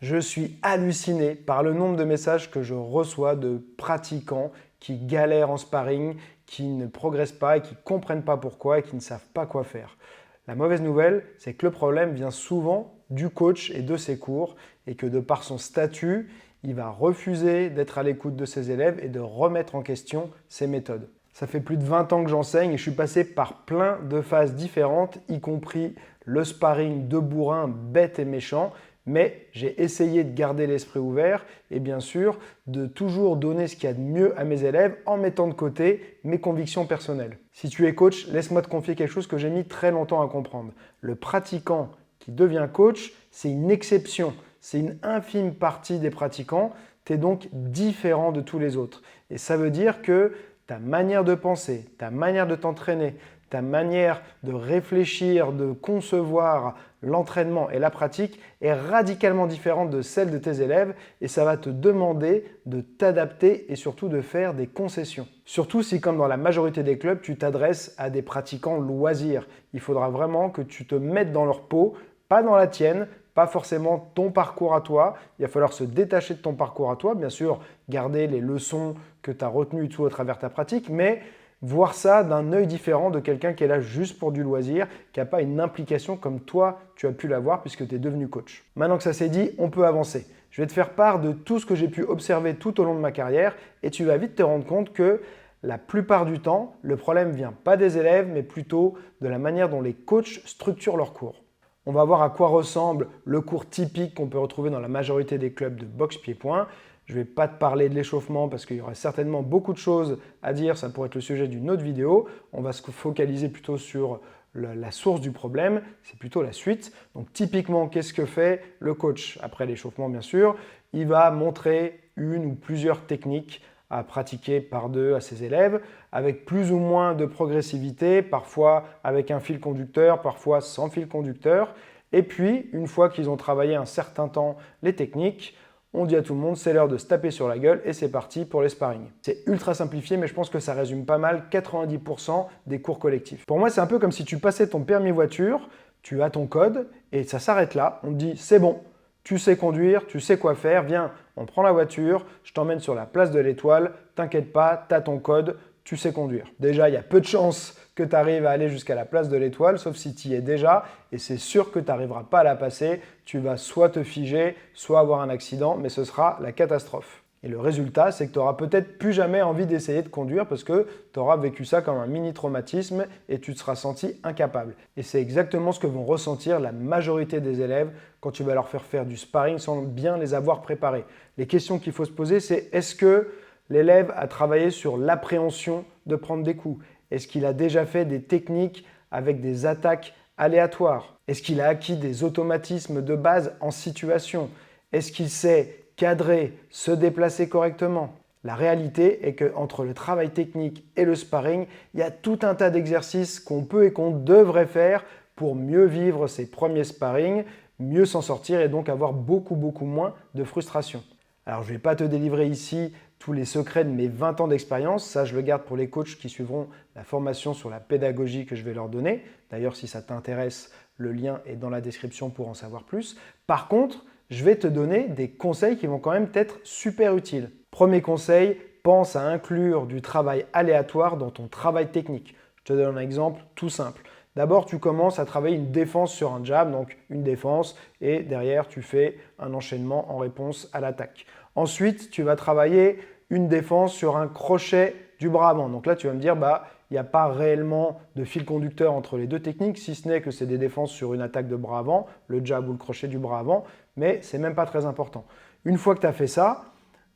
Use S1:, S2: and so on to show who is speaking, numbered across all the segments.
S1: Je suis halluciné par le nombre de messages que je reçois de pratiquants qui galèrent en sparring, qui ne progressent pas et qui ne comprennent pas pourquoi et qui ne savent pas quoi faire. La mauvaise nouvelle, c'est que le problème vient souvent du coach et de ses cours et que de par son statut, il va refuser d'être à l'écoute de ses élèves et de remettre en question ses méthodes. Ça fait plus de 20 ans que j'enseigne et je suis passé par plein de phases différentes, y compris le sparring de bourrin bête et méchant. Mais j'ai essayé de garder l'esprit ouvert et bien sûr de toujours donner ce qu'il y a de mieux à mes élèves en mettant de côté mes convictions personnelles. Si tu es coach, laisse-moi te confier quelque chose que j'ai mis très longtemps à comprendre. Le pratiquant qui devient coach, c'est une exception. C'est une infime partie des pratiquants. Tu es donc différent de tous les autres. Et ça veut dire que ta manière de penser, ta manière de t'entraîner, ta manière de réfléchir, de concevoir l'entraînement et la pratique est radicalement différente de celle de tes élèves et ça va te demander de t'adapter et surtout de faire des concessions. Surtout si, comme dans la majorité des clubs, tu t'adresses à des pratiquants loisirs. Il faudra vraiment que tu te mettes dans leur peau, pas dans la tienne, pas forcément ton parcours à toi. Il va falloir se détacher de ton parcours à toi, bien sûr, garder les leçons que tu as retenues et tout à travers ta pratique, mais voir ça d'un œil différent de quelqu'un qui est là juste pour du loisir, qui n'a pas une implication comme toi, tu as pu l'avoir puisque tu es devenu coach. Maintenant que ça c'est dit, on peut avancer. Je vais te faire part de tout ce que j'ai pu observer tout au long de ma carrière et tu vas vite te rendre compte que la plupart du temps, le problème ne vient pas des élèves, mais plutôt de la manière dont les coachs structurent leurs cours. On va voir à quoi ressemble le cours typique qu'on peut retrouver dans la majorité des clubs de boxe pied-point. Je ne vais pas te parler de l'échauffement parce qu'il y aura certainement beaucoup de choses à dire, ça pourrait être le sujet d'une autre vidéo. On va se focaliser plutôt sur la source du problème, c'est plutôt la suite. Donc typiquement, qu'est-ce que fait le coach? Après l'échauffement bien sûr, il va montrer une ou plusieurs techniques à pratiquer par deux à ses élèves, avec plus ou moins de progressivité, parfois avec un fil conducteur, parfois sans fil conducteur. Et puis, une fois qu'ils ont travaillé un certain temps les techniques, on dit à tout le monde, c'est l'heure de se taper sur la gueule et c'est parti pour les sparring. C'est ultra simplifié, mais je pense que ça résume pas mal 90% des cours collectifs. Pour moi, c'est un peu comme si tu passais ton permis voiture, tu as ton code et ça s'arrête là. On te dit, c'est bon, tu sais conduire, tu sais quoi faire, viens, on prend la voiture, je t'emmène sur la place de l'Étoile, t'inquiète pas, tu as ton code, tu sais conduire. Déjà, il y a peu de chances que tu arrives à aller jusqu'à la place de l'Étoile, sauf si tu y es déjà, et c'est sûr que tu n'arriveras pas à la passer. Tu vas soit te figer, soit avoir un accident, mais ce sera la catastrophe. Et le résultat, c'est que tu n'auras peut-être plus jamais envie d'essayer de conduire parce que tu auras vécu ça comme un mini-traumatisme et tu te seras senti incapable. Et c'est exactement ce que vont ressentir la majorité des élèves quand tu vas leur faire du sparring sans bien les avoir préparés. Les questions qu'il faut se poser, c'est est-ce que l'élève a travaillé sur l'appréhension de prendre des coups? Est-ce qu'il a déjà fait des techniques avec des attaques aléatoires? Est-ce qu'il a acquis des automatismes de base en situation? Est-ce qu'il sait cadrer, se déplacer correctement? La réalité est qu'entre le travail technique et le sparring, il y a tout un tas d'exercices qu'on peut et qu'on devrait faire pour mieux vivre ses premiers sparring, mieux s'en sortir et donc avoir beaucoup moins de frustration. Alors je ne vais pas te délivrer ici tous les secrets de mes 20 ans d'expérience, ça je le garde pour les coachs qui suivront la formation sur la pédagogie que je vais leur donner. D'ailleurs si ça t'intéresse, le lien est dans la description pour en savoir plus. Par contre, je vais te donner des conseils qui vont quand même être super utiles. Premier conseil, pense à inclure du travail aléatoire dans ton travail technique. Je te donne un exemple tout simple. D'abord, tu commences à travailler une défense sur un jab, donc une défense, et derrière, tu fais un enchaînement en réponse à l'attaque. Ensuite, tu vas travailler une défense sur un crochet du bras avant. Donc là, tu vas me dire, il n'y a pas réellement de fil conducteur entre les deux techniques, si ce n'est que c'est des défenses sur une attaque de bras avant, le jab ou le crochet du bras avant, mais ce n'est même pas très important. Une fois que tu as fait ça,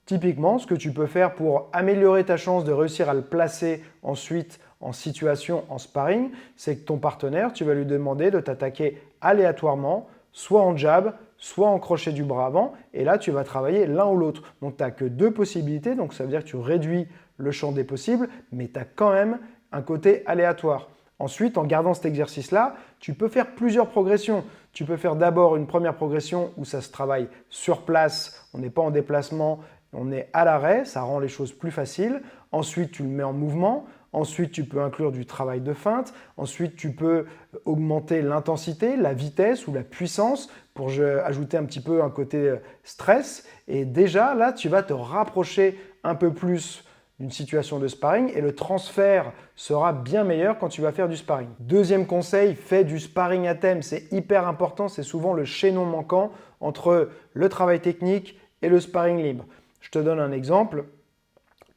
S1: typiquement, ce que tu peux faire pour améliorer ta chance de réussir à le placer ensuite en situation, en sparring, c'est que ton partenaire, tu vas lui demander de t'attaquer aléatoirement, soit en jab, soit en crochet du bras avant, et là, tu vas travailler l'un ou l'autre. Donc, tu n'as que deux possibilités, donc ça veut dire que tu réduis le champ des possibles, mais tu as quand même un côté aléatoire. Ensuite, en gardant cet exercice-là, tu peux faire plusieurs progressions. Tu peux faire d'abord une première progression où ça se travaille sur place, on n'est pas en déplacement, on est à l'arrêt, ça rend les choses plus faciles. Ensuite, tu le mets en mouvement. Ensuite, tu peux inclure du travail de feinte. Ensuite, tu peux augmenter l'intensité, la vitesse ou la puissance pour ajouter un petit peu un côté stress. Et déjà, là, tu vas te rapprocher un peu plus d'une situation de sparring et le transfert sera bien meilleur quand tu vas faire du sparring. Deuxième conseil, fais du sparring à thème. C'est hyper important, c'est souvent le chaînon manquant entre le travail technique et le sparring libre. Je te donne un exemple.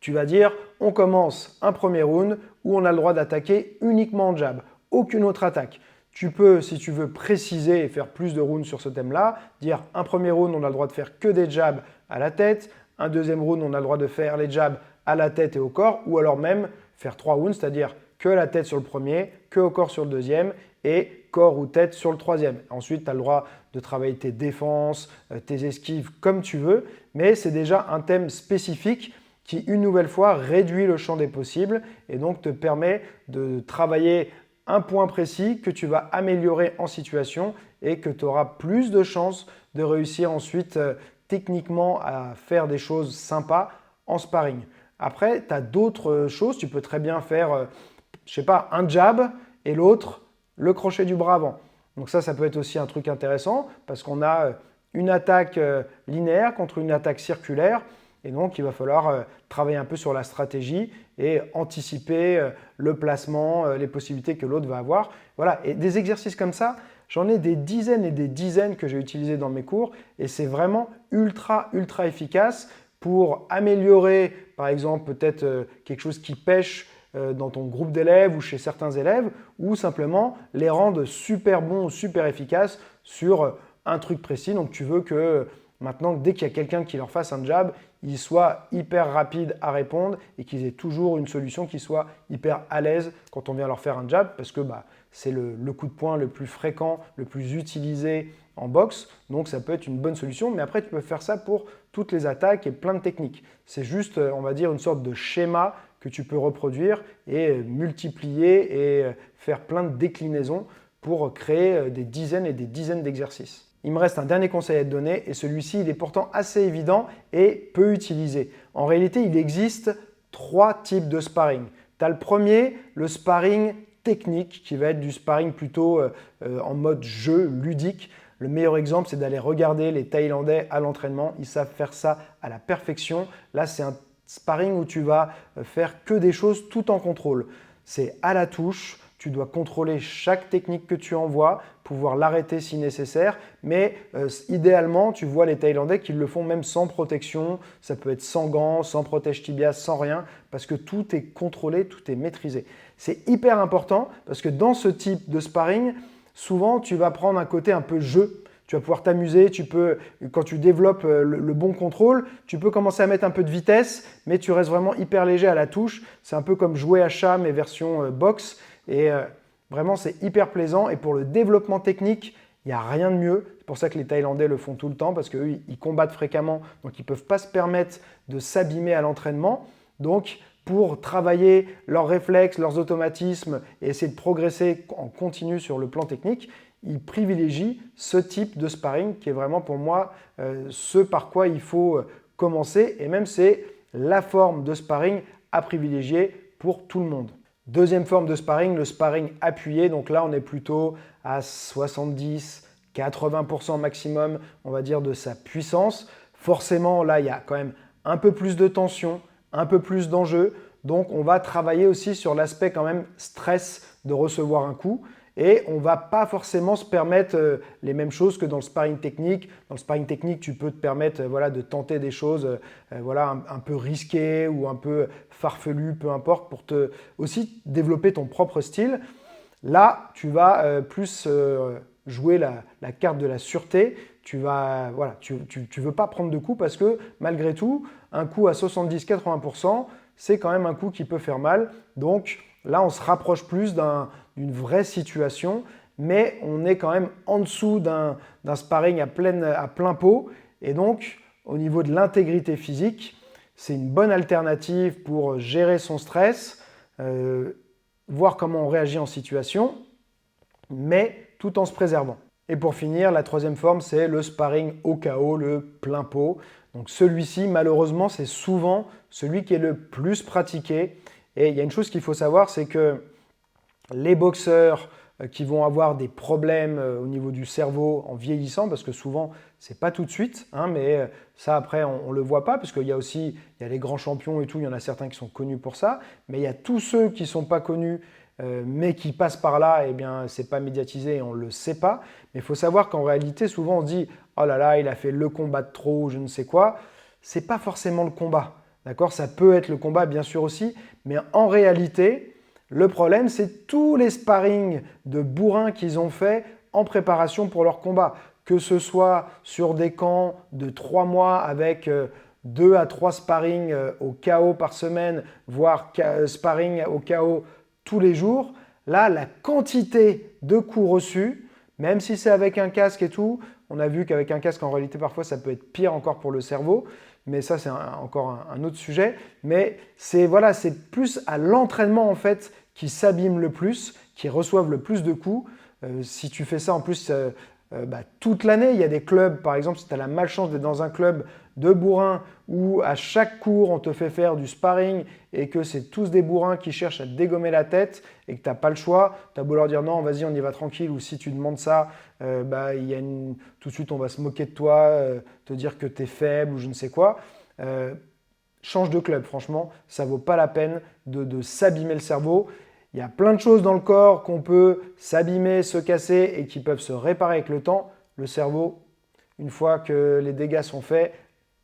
S1: Tu vas dire, on commence un premier round où on a le droit d'attaquer uniquement en jab, aucune autre attaque. Tu peux, si tu veux préciser et faire plus de rounds sur ce thème-là, dire un premier round, on a le droit de faire que des jabs à la tête, un deuxième round, on a le droit de faire les jabs à la tête et au corps, ou alors même faire 3 rounds, c'est-à-dire que la tête sur le premier, que au corps sur le deuxième et corps ou tête sur le troisième. Ensuite, tu as le droit de travailler tes défenses, tes esquives comme tu veux, mais c'est déjà un thème spécifique qui, une nouvelle fois, réduit le champ des possibles et donc te permet de travailler un point précis que tu vas améliorer en situation et que tu auras plus de chances de réussir ensuite techniquement à faire des choses sympas en sparring. Après, tu as d'autres choses. Tu peux très bien faire, je sais pas, un jab et l'autre, le crochet du bras avant. Donc ça peut être aussi un truc intéressant parce qu'on a une attaque linéaire contre une attaque circulaire. Et donc, il va falloir travailler un peu sur la stratégie et anticiper le placement, les possibilités que l'autre va avoir. Voilà. Et des exercices comme ça, j'en ai des dizaines et des dizaines que j'ai utilisés dans mes cours et c'est vraiment ultra efficace pour améliorer, par exemple, peut-être quelque chose qui pêche dans ton groupe d'élèves ou chez certains élèves ou simplement les rendre super bons ou super efficaces sur un truc précis. Donc, tu veux que maintenant, dès qu'il y a quelqu'un qui leur fasse un jab, ils soient hyper rapides à répondre et qu'ils aient toujours une solution qui soit hyper à l'aise quand on vient leur faire un jab parce que c'est le coup de poing le plus fréquent, le plus utilisé en boxe. Donc, ça peut être une bonne solution. Mais après, tu peux faire ça pour toutes les attaques et plein de techniques. C'est juste, on va dire, une sorte de schéma que tu peux reproduire et multiplier et faire plein de déclinaisons pour créer des dizaines et des dizaines d'exercices. Il me reste un dernier conseil à te donner et celui-ci, il est pourtant assez évident et peu utilisé. En réalité, il existe 3 types de sparring. Tu as le premier, le sparring technique qui va être du sparring plutôt en mode jeu ludique. Le meilleur exemple, c'est d'aller regarder les Thaïlandais à l'entraînement. Ils savent faire ça à la perfection. Là, c'est un sparring où tu vas faire que des choses tout en contrôle. C'est à la touche. Tu dois contrôler chaque technique que tu envoies, pouvoir l'arrêter si nécessaire. Mais idéalement, tu vois les Thaïlandais qui le font même sans protection. Ça peut être sans gants, sans protège tibia, sans rien, parce que tout est contrôlé, tout est maîtrisé. C'est hyper important parce que dans ce type de sparring, souvent, tu vas prendre un côté un peu jeu. Tu vas pouvoir t'amuser, quand tu développes le bon contrôle, tu peux commencer à mettre un peu de vitesse, mais tu restes vraiment hyper léger à la touche. C'est un peu comme jouer à chat, mais version boxe. Et vraiment, c'est hyper plaisant. Et pour le développement technique, il n'y a rien de mieux. C'est pour ça que les Thaïlandais le font tout le temps, parce qu'eux, ils combattent fréquemment, donc ils ne peuvent pas se permettre de s'abîmer à l'entraînement. Donc, pour travailler leurs réflexes, leurs automatismes et essayer de progresser en continu sur le plan technique, ils privilégient ce type de sparring qui est vraiment pour moi ce par quoi il faut commencer. Et même c'est la forme de sparring à privilégier pour tout le monde. Deuxième forme de sparring, le sparring appuyé. Donc là, on est plutôt à 70-80% maximum, on va dire, de sa puissance. Forcément, là, il y a quand même un peu plus de tension, un peu plus d'enjeu. Donc, on va travailler aussi sur l'aspect quand même stress de recevoir un coup. Et on ne va pas forcément se permettre les mêmes choses que dans le sparring technique. Dans le sparring technique, tu peux te permettre de tenter des choses un peu risquées ou un peu farfelues, peu importe, pour te aussi développer ton propre style. Là, tu vas plus jouer la carte de la sûreté. Tu veux pas prendre de coups parce que malgré tout, un coup à 70-80%, c'est quand même un coup qui peut faire mal. Donc là, on se rapproche plus d'une vraie situation, mais on est quand même en dessous d'un sparring à plein pot. Et donc, au niveau de l'intégrité physique, c'est une bonne alternative pour gérer son stress, voir comment on réagit en situation, mais tout en se préservant. Et pour finir, la troisième forme, c'est le sparring au KO, le plein pot. Donc celui-ci, malheureusement, c'est souvent celui qui est le plus pratiqué Et il y a une chose qu'il faut savoir, c'est que les boxeurs qui vont avoir des problèmes au niveau du cerveau en vieillissant, parce que souvent, ce n'est pas tout de suite, hein, mais ça, après, on ne le voit pas, parce qu'il y a aussi les grands champions et tout, il y en a certains qui sont connus pour ça, mais il y a tous ceux qui ne sont pas connus, mais qui passent par là, eh bien, ce n'est pas médiatisé et on ne le sait pas. Mais il faut savoir qu'en réalité, souvent, on se dit « Oh là là, il a fait le combat de trop, ou je ne sais quoi ». Ce n'est pas forcément le combat, d'accord? Ça peut être le combat, bien sûr aussi, mais en réalité, le problème, c'est tous les sparring de bourrins qu'ils ont fait en préparation pour leur combat. Que ce soit sur des camps de 3 mois avec 2 à 3 sparring au KO par semaine, voire sparring au KO tous les jours. Là, la quantité de coups reçus, même si c'est avec un casque et tout, on a vu qu'avec un casque, en réalité, parfois, ça peut être pire encore pour le cerveau. Mais ça, c'est encore un autre sujet. Mais c'est voilà, plus à l'entraînement en fait qui s'abîment le plus, qui reçoivent le plus de coups. Si tu fais ça en plus toute l'année, il y a des clubs, par exemple, si tu as la malchance d'être dans un club de bourrins où à chaque cours, on te fait faire du sparring et que c'est tous des bourrins qui cherchent à te dégommer la tête et que tu n'as pas le choix, tu as beau leur dire non, vas-y, on y va tranquille, ou si tu demandes ça, tout de suite, on va se moquer de toi, te dire que tu es faible ou je ne sais quoi. Change de club, franchement, ça ne vaut pas la peine de s'abîmer le cerveau. Il y a plein de choses dans le corps qu'on peut s'abîmer, se casser et qui peuvent se réparer avec le temps. Le cerveau, une fois que les dégâts sont faits,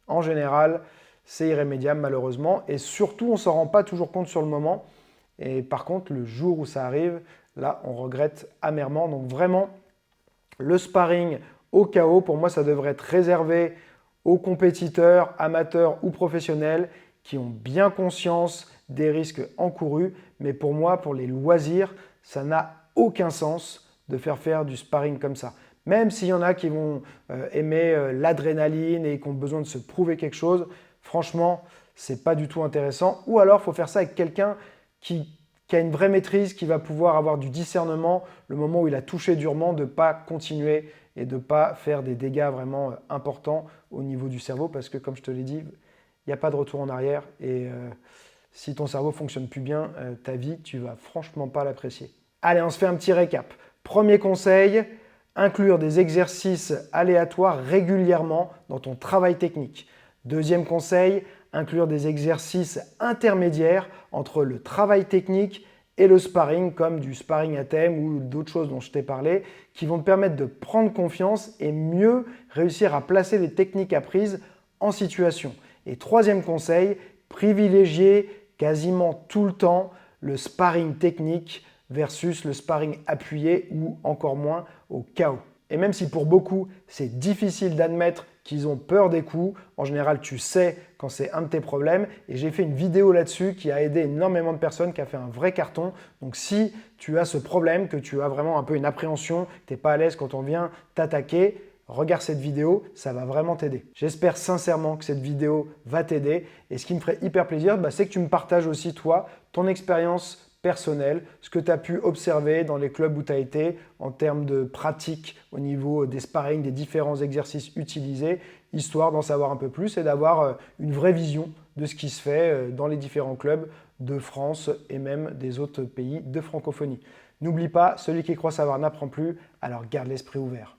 S1: en général, c'est irrémédiable malheureusement. Et surtout, on ne s'en rend pas toujours compte sur le moment. Et par contre, le jour où ça arrive, là, on regrette amèrement. Donc vraiment, le sparring au KO, pour moi, ça devrait être réservé aux compétiteurs, amateurs ou professionnels qui ont bien conscience des risques encourus. Mais pour moi, pour les loisirs, ça n'a aucun sens de faire du sparring comme ça. Même s'il y en a qui vont aimer l'adrénaline et qui ont besoin de se prouver quelque chose, franchement, ce n'est pas du tout intéressant. Ou alors, il faut faire ça avec quelqu'un qui a une vraie maîtrise, qui va pouvoir avoir du discernement le moment où il a touché durement, de ne pas continuer et de ne pas faire des dégâts vraiment importants au niveau du cerveau. Parce que, comme je te l'ai dit, il n'y a pas de retour en arrière. Et si ton cerveau ne fonctionne plus bien, ta vie, tu ne vas franchement pas l'apprécier. Allez, on se fait un petit récap. Premier conseil, inclure des exercices aléatoires régulièrement dans ton travail technique. Deuxième conseil, inclure des exercices intermédiaires entre le travail technique et le sparring, comme du sparring à thème ou d'autres choses dont je t'ai parlé, qui vont te permettre de prendre confiance et mieux réussir à placer les techniques apprises en situation. Et troisième conseil, privilégier quasiment tout le temps le sparring technique versus le sparring appuyé ou encore moins au KO. Et même si pour beaucoup, c'est difficile d'admettre qu'ils ont peur des coups, en général, tu sais quand c'est un de tes problèmes. Et j'ai fait une vidéo là-dessus qui a aidé énormément de personnes, qui a fait un vrai carton. Donc si tu as ce problème, que tu as vraiment un peu une appréhension, que tu n'es pas à l'aise quand on vient t'attaquer, regarde cette vidéo, ça va vraiment t'aider. J'espère sincèrement que cette vidéo va t'aider. Et ce qui me ferait hyper plaisir, c'est que tu me partages aussi, toi, ton expérience personnel, ce que tu as pu observer dans les clubs où tu as été en termes de pratique au niveau des sparring, des différents exercices utilisés, histoire d'en savoir un peu plus et d'avoir une vraie vision de ce qui se fait dans les différents clubs de France et même des autres pays de francophonie. N'oublie pas, celui qui croit savoir n'apprend plus, alors garde l'esprit ouvert.